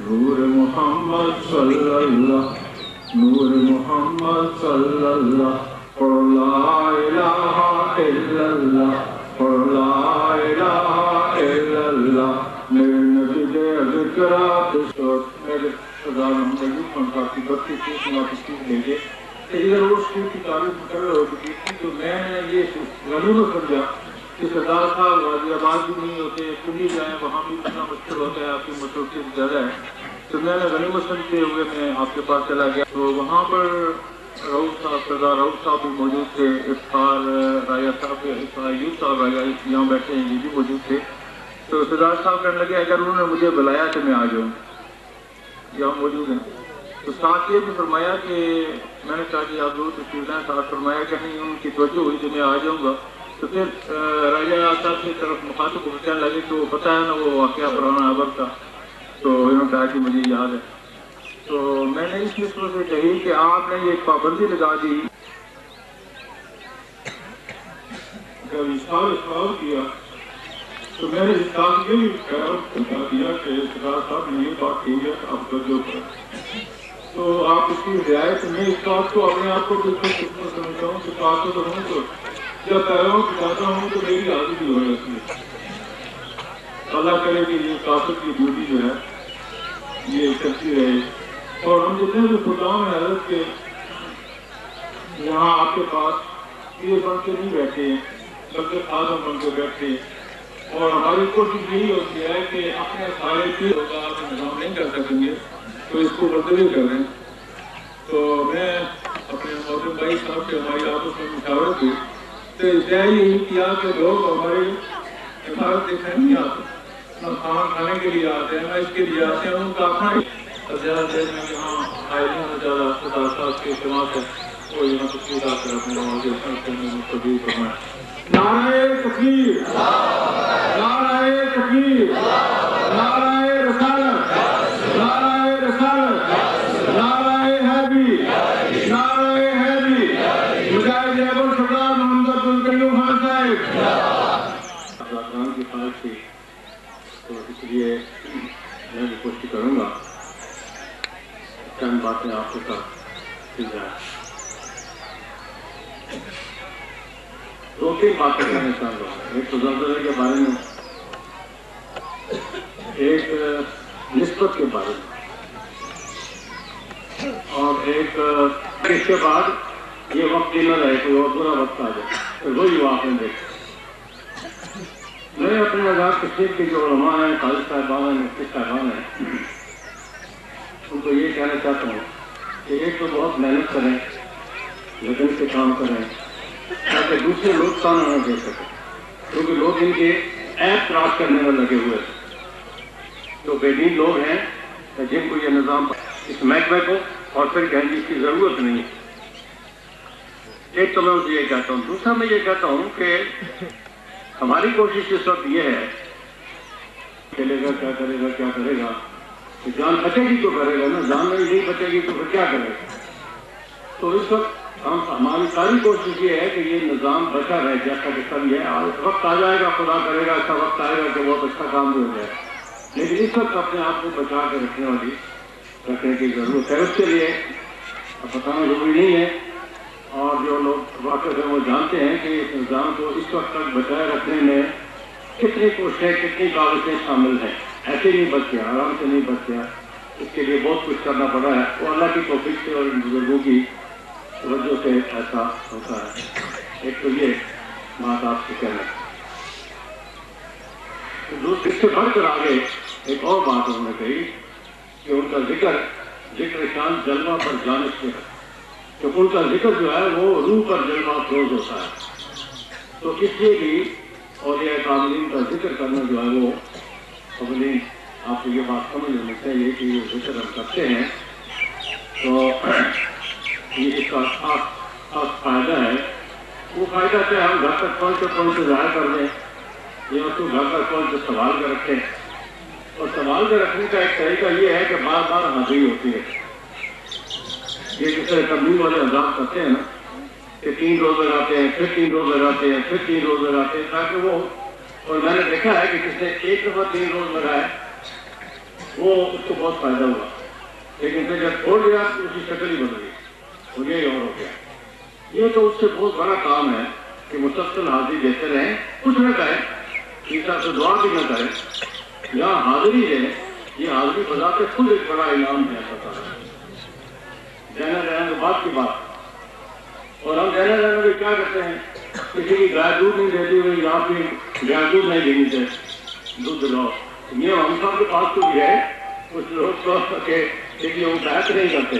نور محمد صلی اللہ نور محمد صلی اللہ قل لا الہ الا اللہ قل لا الہ الا اللہ میرے نبی دے ذکرات میرے خدا محمد صاحب کی بڑی چیز واپس لے گئے ادھر اس کی تعریف کر رہے ہو کہ تو میں نے یہ غنیمت سمجھا کہ سردار صاحب غازی آباد بھی نہیں ہوتے کنی جائیں وہاں بھی اتنا مشکل ہوتا ہے آپ کی مصروفیت زیادہ ہے تو میں نے غنیمت سمجھتے ہوئے میں آپ کے پاس چلا گیا تو وہاں پر رؤوف صاحب سردار رؤوف صاحب بھی موجود تھے افتخار راجہ صاحب ایوب صاحب راجہ یہاں بیٹھے ہیں یہ بھی موجود تھے تو سردار صاحب کہنے لگے اگر انہوں نے مجھے بلایا تو میں آ جاؤں یہاں موجود ہیں تو ساتھ یہ بھی فرمایا کہ میں نے کہا کہ آپ لوگ تشریف لائیں ساتھ فرمایا کہ نہیں ان کی توجہ ہوئی تو میں آ جاؤں گا تو پھر راجہ صاحب کی طرف مخاطب کو کہنے لگے کہ وہ پتہ ہے نا وہ واقعہ پرانا ابر کا تو انہوں نے کہا کہ مجھے یاد ہے تو میں نے اس نسبت سے کہی کہ آپ نے یہ پابندی لگا دی جب اشار کیا تو میں نے اس کام یہ بھی بتا دیا کہ سردار صاحب نے یہ بات کی ہے آپ توجہ کریں تو آپ اس کی رعایت میں اس بات کو اپنے آپ کو بالکل سمجھتا ہوں کہ بات تو ہوں تو جب پیرووں کی چاہتا ہوں تو میری حاضری ہو جاتی ہے اللہ کرے کہ یہ کافر کی ڈیوٹی جو ہے یہ چلتی رہے اور ہم جتنے بھی خداؤں ہیں حضرت کے یہاں آپ کے پاس یہ بن کے نہیں بیٹھے ہیں بلکہ خادم بن کے بیٹھے اور ہماری کوشش یہی ہوتی ہے کہ اپنے سارے کی نظام نہیں کر سکیں گے تو اس کو بدلی کر دیں تو میں اپنے موسم بھائی صاحب سے ہماری آپس میں مشاورت ہوئی تو یہی کیا کہ لوگ ہماری عمارت دیکھنے نہیں آتے نہ کھانا کھانے کے لیے آتے ہیں نہ اس کے لیے آتے ہیں ان کا اپنا زیادہ دیر میں یہاں آئے ہیں زیادہ خدا صاحب کے اجتماع ہے وہ یہاں تشریف لا کر اپنے مستقبل فرمائیں نعرہ تکبیر نعرہ تکبیر نعرہ رسالت نعرہ رسالت نعرہ حیدری نعرہ حیدری مجاہد ابو سردار محمد عبدالقیوم خان صاحب اکرام کی خواہش تھی تو اس لیے میں بھی کوشش کروں گا چند باتیں آپ کے ساتھ کی جائیں دو تین باتیں کرنا چاہوں گا ایک تو زلزلے کے بارے میں ایک نسبت کے بارے میں اور ایک اس کے بعد یہ وقت نہ رہے کوئی اور برا وقت آ جائے تو وہی واقع دیکھ میں اپنے آزاد کشمیر کے جو علماء ہیں قاضی صاحبان ہیں مفتی صاحبان ہیں ان کو یہ کہنا چاہتا ہوں کہ ایک تو بہت محنت کریں لگن سے کام کریں تاکہ دوسرے لوگ تانا نہ دے سکیں کیونکہ لوگ ان کے ایپ تلاش کرنے میں لگے ہوئے ہیں تو بے دین لوگ ہیں جن کو یہ نظام اس محکمے کو اور پھر کہیں گے اس کی ضرورت نہیں ہے ایک تو میں اسے یہ کہتا ہوں دوسرا میں یہ کہتا ہوں کہ ہماری کوشش اس وقت یہ ہے چلے گا کیا کرے گا کیا کرے گا جان بچے گی تو کرے گا نا جان نہیں بچے گی تو پھر کیا کرے گا تو اس وقت ہماری ساری کوشش یہ ہے کہ یہ نظام بچا رہے جیسا کہ سب یہ وقت آ جائے گا خدا کرے گا ایسا وقت آئے گا کہ بہت اچھا کام بھی ہو جائے گا لیکن اس وقت اپنے آپ کو بچا کے رکھنے کی ضرورت ہے اس کے لیے بتانا ضروری نہیں ہے اور جو لوگ واقف ہیں وہ جانتے ہیں کہ اس نظام کو اس وقت تک بچائے رکھنے میں کتنی کوششیں کتنی کاوشیں شامل ہیں ایسے نہیں بچ گیا آرام سے نہیں بچ گیا اس کے لیے بہت کچھ کرنا پڑا ہے وہ اللہ کی توفیق سے اور ان بزرگوں کی توجہ سے ایسا ہوتا ہے ایک تو یہ بات آپ سے کہنا دوسرے اس سے بڑھ کر آگے ایک اور بات انہوں نے کہی کہ ان کا ذکر شان جلوہ پر جانب سے ہے کہ ان کا ذکر جو ہے وہ روح پر جلوہ افروز ہوتا ہے تو اس لیے بھی اولیاء کاملین کا ذکر کرنا جو ہے وہ قبلین آپ کو یہ بات سمجھ لینی چاہیے کہ یہ ذکر ہم کرتے ہیں تو یہ اس کا خاص فائدہ ہے وہ فائدہ سے ہم گھر تک پہنچتے ظاہر کر دیں یا اس کو گھر تک پہنچ کے سوال کر رکھیں اور سوال کے رکھنے کا ایک طریقہ یہ ہے کہ بار بار حاضری ہوتی ہے یہ جس طرح تبلیغ والے عذاب کرتے ہیں نا کہ 3 روز لگاتے ہیں پھر 3 روز لگاتے ہیں پھر 3 روز لگاتے ہیں تاکہ وہ اور میں نے دیکھا ہے کہ جس نے ایک دفعہ 3 روز لگایا وہ اس کو بہت فائدہ ہوا، لیکن پھر جب چھوڑ دیا تو اس کی شکل ہی بدل گئی، اور یہی اور ہو گیا۔ یہ تو اس سے بہت بڑا کام ہے کہ مسلسل حاضری دیتے رہیں، کچھ نہ کریں، عیسیٰ سے دعا بھی نہ کریں، یہاں حاضری دیں۔ یہ حاضری بذات خود ایک بڑا انعام ہے اللہ تعالیٰ۔ دینا لینا تو بات کی بات، اور ہم دینا لینا بھی کیا کرتے ہیں، کسی کی گائے دودھ نہیں دیتی ہوئی یہاں پہ گائے دودھ نہیں دینی چاہیے، دودھ دلاؤ۔ یہ ہم سب کے پاس تو بھی ہے، کچھ لوگ تو کہ وہ بیعت نہیں کرتے،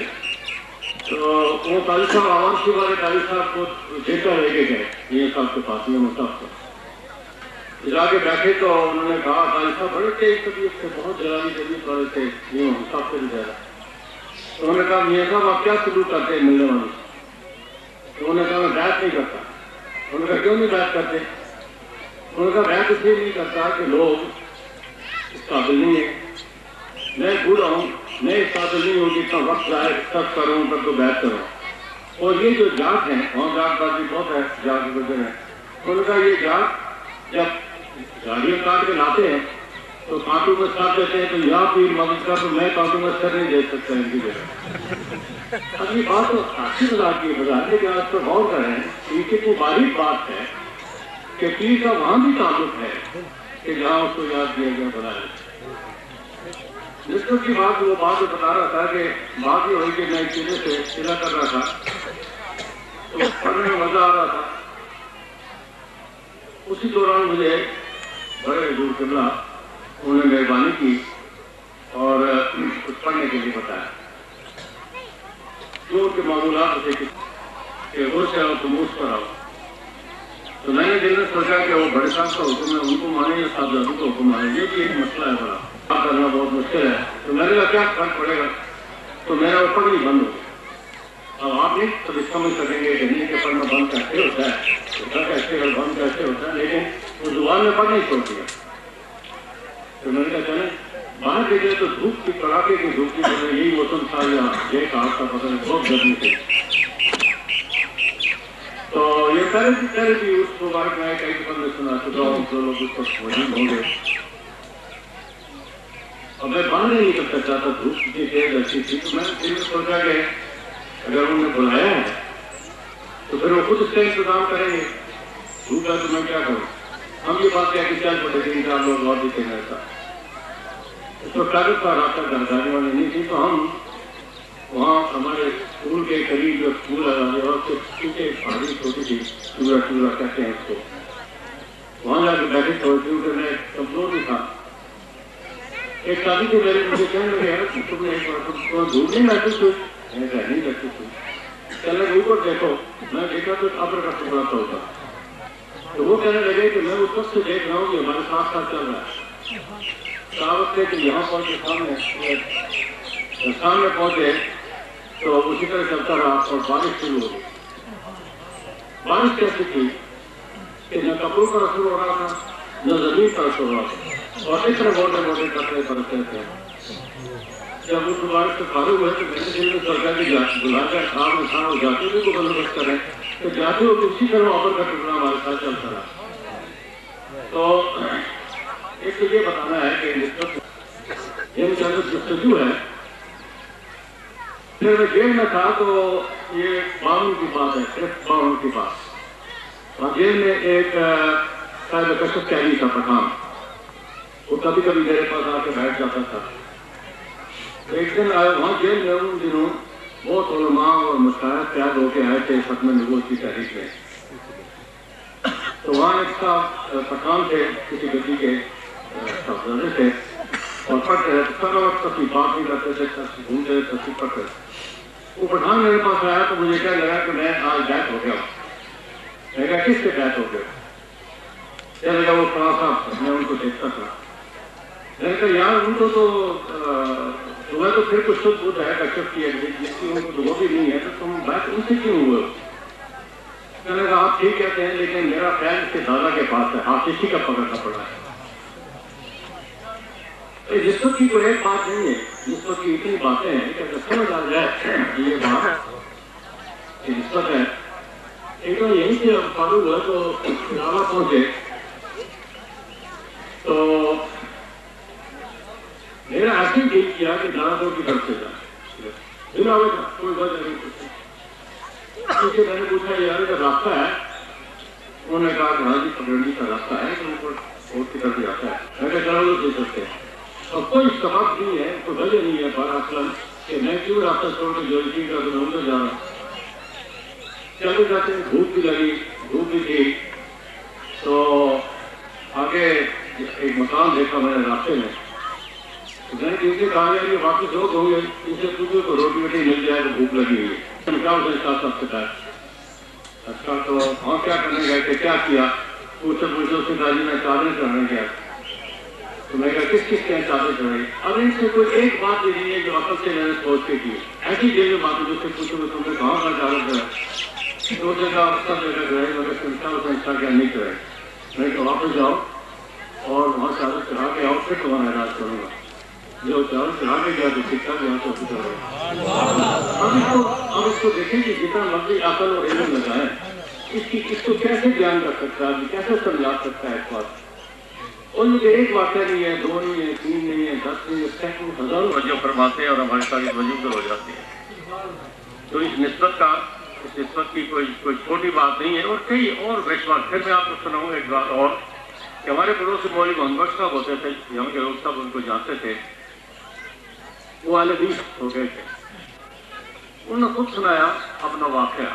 تو وہ قاضی صاحب عوام کے والے قاضی صاحب کو دیتا لے کے گئے یہ صاحب کے پاس، یہ مصحف کو جا کے بیٹھے تو انہوں نے کہا قاضی صاحب بڑے تیز طبیعت سے، بہت جلالی طبیعت والے تھے، یہ مصحف سے بھی زیادہ۔ تو انہوں نے کہا میاں صاحب آپ کیا سلوک کرتے ہیں ملنے والوں سے؟ تو انہوں نے کہا میں بیعت نہیں کرتا۔ انہوں نے کہا کیوں نہیں بیعت کرتے؟ انہوں نے کہا بیعت اس لیے نہیں کرتا کہ لوگ اس قابل نہیں ہیں، میں بوڑھا ہوں، میں اس قابل نہیں ہوں کہ اتنا وقت ضائع تب کروں تب تو بیعت کروں، اور یہ جو جات ہیں وہاں جات بازی بہت ہے، جات گزر ہیں۔ انہوں نے کہا یہ جات جب گاڑیاں کاٹ کے لاتے ہیں تو کانٹوں میں سر دیتے ہیں، تو یہاں پیر مدد کا تو میں کانٹوں میں سر نہیں دے سکتا ان کی جگہ۔ اب یہ بات تو اچھی بات کی بتا ہے کہ آپ پر غور کریں کہ کتنی باریک بات ہے کہ پیر کا وہاں بھی تعلق ہے کہ جہاں اس کو یاد دیا گیا بنایا۔ نسبت کی بات وہ بات بتا رہا تھا کہ بات یہ ہوئی کہ میں ایک چیزیں سے سلا کر رہا تھا تو پڑھنے میں مزہ آ رہا تھا۔ اسی دوران مجھے بڑے حضور قبلہ انہوں نے مہربانی کی اور کچھ پڑھنے کے لیے بتایا، جو ان کے معمولات تھے کہ وہ سے آؤ تم اس پر آؤ۔ تو میں نے دل میں سوچا کہ وہ بڑے صاحب کا حکم ہے ان کو مانے یا صاحبزادوں کا حکم مانے، یہ بھی ایک مسئلہ ہے بڑا، بات کرنا بہت مشکل ہے۔ تو میں نے کہا کیا فرق پڑے گا، تو میرا وہ پڑھ نہیں بند ہو گیا۔ اب آپ نہیں تو سمجھ سکیں گے کہ نہیں کہ پڑھنا بند کیسے ہوتا ہے، کیسے بند کیسے ہوتا ہے، لیکن وہ زبان میں پڑھ نہیں چھوڑ دیا۔ تو میں نے کہا چلیں باہر دیکھے تو دھوپ کی کڑاکے کی دھوپ کی وجہ یہی موسم تھا یا یہ کہا تھا پتہ نہیں، بہت گرمی تھی۔ تو یہ پہلے بھی اس مبارک میں کئی دفعہ میں سنا چکا ہوں، جو لوگ اس پر موجود ہوں گے۔ اور میں باہر نہیں نکلتا چاہتا، دھوپ کی تیز ایسی تھی، تو میں نے دل میں سوچا کہ اگر انہوں نے بلایا ہے تو پھر وہ خود اس کا انتظام کریں گے، دھوپ ہے تو میں کیا کروں۔ ہم یہ بات کیا کہ چل پڑے تھے انسان لوگ اور بھی کہنا تھا، اس پر کاغذ کا رابطہ گردانے والی نہیں تھی، تو ہم وہاں ہمارے اسکول کے قریب جو اسکول ہے اور کیونکہ پہاڑی چھوٹی تھی، چورا چورا کہتے ہیں اس کو، وہاں جا کے بیٹھے تھے کیونکہ میں کمزور بھی تھا۔ ایک شادی کے میرے مجھے کہنے لگے یار تم نے دھوپ نہیں محسوس ہوئی؟ میں کہا نہیں محسوس ہوئی۔ چلے اوپر دیکھو، میں دیکھا تو ابر کا ٹکڑا سا ہوتا، تو وہ کہنے لگے کہ میں اس وقت سے دیکھ رہا ہوں کہ ہمارے ساتھ ساتھ چل رہا ہے۔ کہاوت ہے کہ یہاں پہنچے سامنے پہنچے تو اسی طرح چلتا رہا اور بارش شروع ہو گئی۔ بارش کیسی تھی کہ نہ کپڑوں پر اثر ہو رہا تھا نہ زمین پر اثر ہو رہا تھا، اور اس طرح موٹے موٹے کپڑے برستے تھے۔ جب اس بارش سے فارغ ہوئے تو میرے دل میں سوچا کہ بلا کر خام میں کھانا ہو جاتے ہوئے کو بندوبست کریں، تو جاتے ہوئے اسی طرح اوپر کا ٹکڑا ہمارے ساتھ چلتا رہا۔ تو ایک تو یہ بتانا ہے کہ یہ جستجو ہے۔ پھر میں جیل میں تھا تو یہ 52 کی بات ہے، صرف 52 کی بات، اور جیل میں ایک صاحب کشف قیدی تھا پٹھان، وہ کبھی کبھی میرے پاس آ کے بیٹھ جاتا تھا۔ ایک دن آئے وہاں جیل میں، ان دنوں بہت علماء اور مشاہد قید ہو کے آئے تھے ختم نبوت کی تحریک میں، تو وہاں ایک صاحب پٹھان تھے، کسی گدی کے صاحبزادے تھے، اور پڑھتے رہتے سارا وقت تصویر بات نہیں کرتے تھے، گھومتے رہتے تصویر پڑھتے تھے۔ وہ پٹھان میرے پاس آیا تو مجھے کہنے لگا کہ میں آج بیت ہو گیا ہوں۔ میں کہا کس سے بیت ہو گیا؟ کہنے لگا وہ فلاں صاحب، میں ان کو دیکھتا تھا۔ میں نے کہا یار ان کو تو تمہیں تو پھر کچھ شدھ بدھ ہے کشف کی ہے، جس کی ان کو وہ بھی نہیں ہے، تو تم بیت ان سے کیوں ہوئے؟ کہنے لگا آپ ٹھیک کہتے ہیں لیکن میرا فیل اس کے دادا کے پاس ہے، ہاتھ اسی کا پکڑنا پڑا ہے۔ نسبت کی کوئی ایک بات نہیں ہے، نسبت کی اتنی باتیں ہیں کہ اگر سمجھ آ جائے یہ بات کہ نسبت ہے۔ ایک تو یہیں سے فارغ ہوا تو لاوا پہنچے تو میرا ایسے ہی دل کیا کہ دارا کی طرف سے جائے دل آئے گا کوئی وجہ نہیں پوچھی میں نے پوچھا یار اگر راستہ ہے انہوں نے کہا کہ ہاں جی پگڑی کا راستہ ہے تو اوپر کوٹ کی طرف جاتا ہے میں کہا چلو لوگ دے سکتے ہیں اور کوئی سبب نہیں ہے کوئی وجہ نہیں ہے بار اصل کہ میں کیوں راستہ چھوڑ کے جو چیز کا تو اندر جا رہا ہوں چلے جاتے ہیں دھوپ بھی لگی دھوپ بھی تھی تو آگے ایک مکان دیکھا میں نے راستے میں میں نے کسی سے کہا گیا کہ واپس لوگ ہوں گے ان سے پوچھو تو روٹی وٹی مل جائے تو بھوک لگی ہوئی ہے کیا اسے ساتھ سب سے کہا اچھا تو ہاں کیا کرنے گئے کہ کیا کیا پوچھو اس نے کہا جی میں چادر چڑھنے گیا تو میں کہا کس کس کے چادر چڑھائی اب ان سے کوئی ایک بات یہ نہیں ہے جو عقل سے میں نے سوچ کے کی ایسی دل میں بات جس سے پوچھو کہ تم نے کہاں کا چادر چڑھا دو جگہ سب جگہ جو ہے مگر سنسا کیا نہیں چڑھائے میں کہ واپس جاؤ اور وہاں چادر چڑھا کے آؤ پھر تمہارا علاج کروں گا جو چادر چڑھا کے گیا تو سکھا گیا تو اب اس کو دیکھیں کہ جتنا مرضی عقل اور علم لگائیں اس کو کیسے بیان کر سکتا ہے کیسے سمجھا سکتا ہے اس بات اور مجھے ایک واقعہ نہیں ہے دو نہیں ہے تین نہیں ہے 10 نہیں ہے سینکڑوں ہزاروں وجہ فرماتے ہیں اور ہمارے ساتھ وجود ہو جاتے ہیں تو اس نسبت کی کوئی چھوٹی بات نہیں ہے اور کئی اور بات پھر میں آپ کو سناؤں ایک بات اور کہ ہمارے پڑوس مولوی محمد صاحب ہوتے تھے یہاں کے لوگ صاحب ان کو جانتے تھے وہ اہل حدیث ہو گئے تھے انہوں نے خود سنایا اپنا واقعہ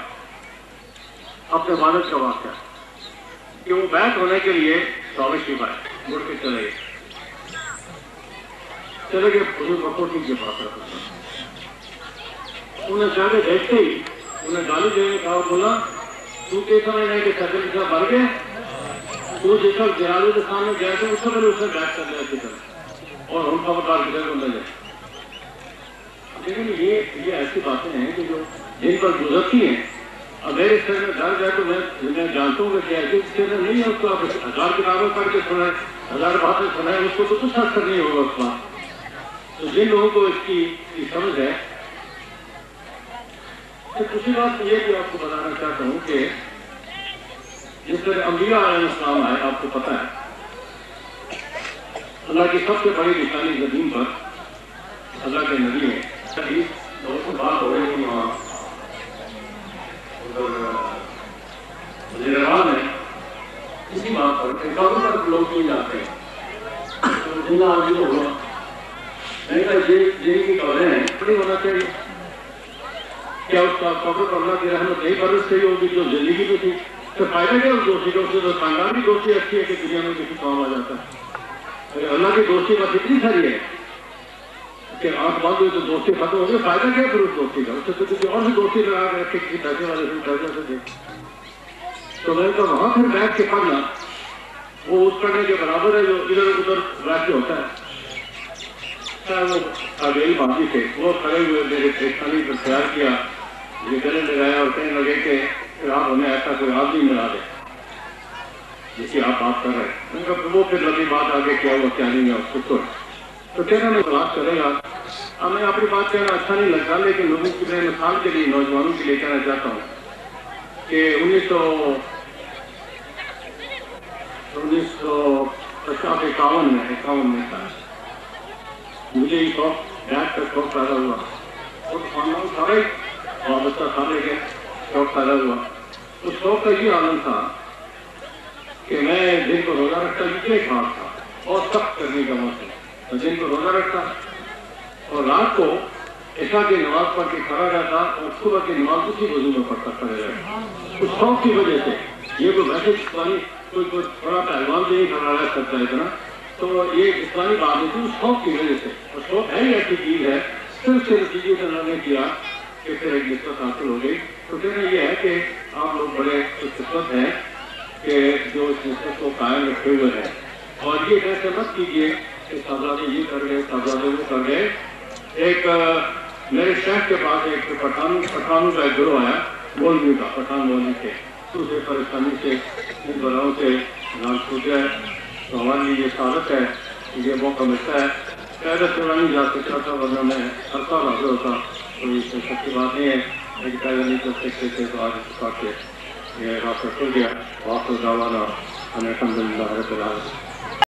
اپنے والد کا واقعہ کہ وہ بیت ہونے کے لیے دعوت شریف آئے مڑ کے چلے گئے حضور مکوٹی کے پاس رکھا انہیں جا کے دیکھتے ہی انہیں گالی دینے کہا بولا تو کیسا نہیں کہ سکل کا بھر گئے تو جس وقت جنازے کے سامنے گئے تھے اس سے پہلے اسے بیٹھ کر لیا کی طرح اور ان کا بتا کدھر کو لے جائے لیکن یہ ایسی باتیں ہیں کہ جو جن پر گزرتی ہیں اب میرے سر میں درد ہے تو میں جانتا ہوں کہ ایسی چیزیں نہیں ہے اس کو آپ 1000 کتابیں پڑھ کے سنائیں 1000 باتیں سنائیں اس کو تو کچھ اثر نہیں ہوگا اس بات تو جن لوگوں کو اس کی سمجھ ہے تو دوسری بات یہ بھی آپ کو بتانا چاہتا ہوں کہ جس طرح انبیاء علیہ السلام آئے آپ کو پتہ ہے اللہ کی سب سے بڑی نشانی زمین پر اللہ کے نبی ہیں بات ہو رہی تھی وہاں وزیراعظم ہے اسی بات پر قبر پر لوگ کیوں جاتے ہیں تو جنہ آدمی تو ہوا نہیں کہ جن کی قبریں ہیں بڑی ہونا چاہیے کیا اس کا قبر پر اللہ کی رحمت نہیں برس صحیح ہوگی جو زندگی میں تھی تو فائدہ کیا اس دوستی کا اس سے تو خاندان کی دوستی اچھی ہے کہ دنیا میں کسی کام آ جاتا ہے اللہ کی دوستی بس اتنی ساری ہے کہ آپ بات ہوئی تو دوستی ختم ہو گئی فائدہ کیا پھر اس دوستی کا اس سے تو کسی اور بھی دوستی لگا کے رکھے کسی پیسے والے سے پیسے سے دیکھ تو میں تو وہاں پھر بیٹھ کے پڑھنا وہ اس پڑھنے کے برابر ہے جو ادھر ادھر بیٹھ کے ہوتا ہے چاہے وہ آگئی باقی تھے وہ کھڑے ہوئے میرے پریشانی پر تیار کیا یہ گلے لگایا اور کہنے لگے کہ پھر آپ ہمیں ایسا کوئی آدمی ملا دے جس کی آپ بات کر رہے ہیں وہ پھر لمبی بات آگے کیا ہوا کیا نہیں ہے اس کو تو کہنا میں بات کرے گا اب میں اپنی بات کہنا اچھا نہیں لگتا لیکن لوگوں کی میں مثال کے لیے نوجوانوں کے لیے کہنا چاہتا ہوں کہ 1951 میں تھا مجھے یہ شوق بیٹھ کر شوق پیدا ہوا اور خاندان سارے وابستہ سارے کے شوق پیدا ہوا اس شوق کا یہ عالم تھا کہ میں دن کو روزہ رکھتا اتنے خاص تھا اور سخت کرنے کا موسم دن کو روزہ رکھتا اور رات کو عشاء کی نماز پڑھ کے کھڑا رہتا اور صبح کی نماز اسی وضو میں پڑھتا کھڑے رہتا اس شوق کی وجہ سے یہ کوئی ویسے جسمانی کوئی تھوڑا پہلوان سے نہیں کھڑا رہ سکتا ہے اتنا تو یہ جسمانی بات نہیں تھی اس شوق کی وجہ سے اور شوق ہے ہی ایسی چیز ہے صرف سے نتیجے سے انہوں نے کیا کہ پھر ایک نسبت حاصل ہو گئی تو کہنا یہ ہے کہ آپ لوگ بڑے نسبت ہیں کہ جو اس نسبت کو قائم رکھے ہوئے ہیں اور یہ ایسے مت کیجیے کہ صاحبزادے یہ کر گئے صاحبزادے وہ کر گئے ایک میرے شہر کے پاس ایک پٹھانوں کا ایک گروہ آیا مولوی کا پٹھان مولوی کے دوسرے پریشانی سے ان بلاؤں سے نام چھوٹ جائے تو ہمارے لیے یہ سعادت ہے کہ یہ موقع ملتا ہے پہلے سے نہیں جا سکتا تھا ورنہ میں ہر سال حاضر ہوتا تو اس میں سب کی بات نہیں ہے لیکن پہلے نہیں کر سکتے تھے تو آج اس کے یہ راستہ کھل گیا واپس دعوانا الحمد للہ رب العالمین